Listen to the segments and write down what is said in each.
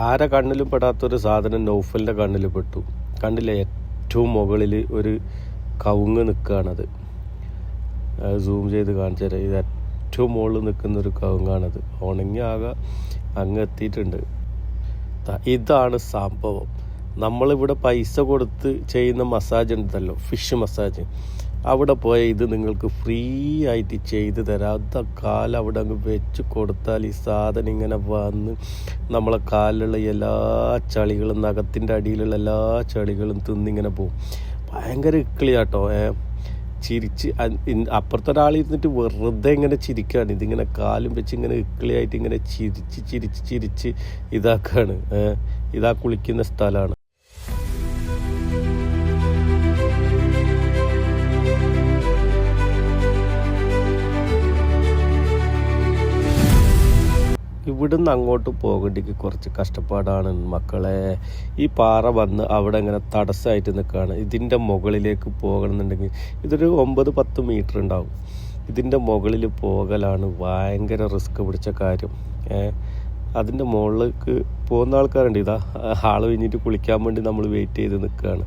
ആരെ കണ്ണിലും പെടാത്തൊരു സാധനം നൗഫലിൻ്റെ കണ്ണിൽ പെട്ടു. കണ്ടില്ലേ, ഏറ്റവും മുകളിൽ ഒരു കവുങ്ങ് നിൽക്കുകയാണത്. സൂം ചെയ്ത് കാണിച്ചു തരാം. ഇത് ഏറ്റവും മുകളിൽ നിൽക്കുന്നൊരു കവുങ്ങാണത്. ഉണങ്ങി ആകെ അങ്ങ് എത്തിയിട്ടുണ്ട്. ഇതാണ് സംഭവം. നമ്മളിവിടെ പൈസ കൊടുത്ത് ചെയ്യുന്ന മസാജ് ഉണ്ടല്ലോ, ഫിഷ് മസാജ്, അവിടെ പോയ ഇത് നിങ്ങൾക്ക് ഫ്രീ ആയിട്ട് ചെയ്ത് തരാം. അത് കാലം അവിടെ അങ്ങ് വെച്ച് കൊടുത്താൽ ഈ സാധനം ഇങ്ങനെ വന്ന് നമ്മളെ കാലിലുള്ള എല്ലാ ചളികളും നഖത്തിൻ്റെ അടിയിലുള്ള എല്ലാ ചളികളും തിന്നിങ്ങനെ പോവും. ഭയങ്കര ഇക്കിളിയാട്ടോ. ചിരിച്ച് അപ്പുറത്തെ ഒരാളിരുന്നിട്ട് വെറുതെ ഇങ്ങനെ ചിരിക്കുകയാണ്. ഇതിങ്ങനെ കാലും വെച്ച് ഇങ്ങനെ ഇക്കിളിയായിട്ട് ഇങ്ങനെ ചിരിച്ച് ചിരിച്ച് ചിരിച്ച് ഇതാക്കാണ്. ഇതാ കുളിക്കുന്ന സ്ഥലമാണ്. ഇവിടുന്ന് അങ്ങോട്ട് പോകേണ്ടിക്ക് കുറച്ച് കഷ്ടപ്പാടാണ് മക്കളെ. ഈ പാറ വന്ന് അവിടെ ഇങ്ങനെ തടസ്സമായിട്ട് നിൽക്കുകയാണ്. ഇതിൻ്റെ മുകളിലേക്ക് പോകണമെന്നുണ്ടെങ്കിൽ ഇതൊരു 9-10 മീറ്റർ ഉണ്ടാവും. ഇതിൻ്റെ മുകളിൽ പോകലാണ് ഭയങ്കര റിസ്ക് പിടിച്ച കാര്യം. അതിൻ്റെ മുകളിലേക്ക് പോകുന്ന ആൾക്കാരുണ്ട്. ഇതാ ആൾ കഴിഞ്ഞിട്ട് കുളിക്കാൻ വേണ്ടി നമ്മൾ വെയിറ്റ് ചെയ്ത് നിൽക്കുകയാണ്.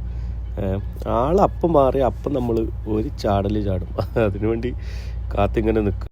ആളപ്പം മാറി അപ്പം നമ്മൾ ഒരു ചാടൽ ചാടും. അതിനുവേണ്ടി കാത്തിങ്ങനെ നിൽക്കുക.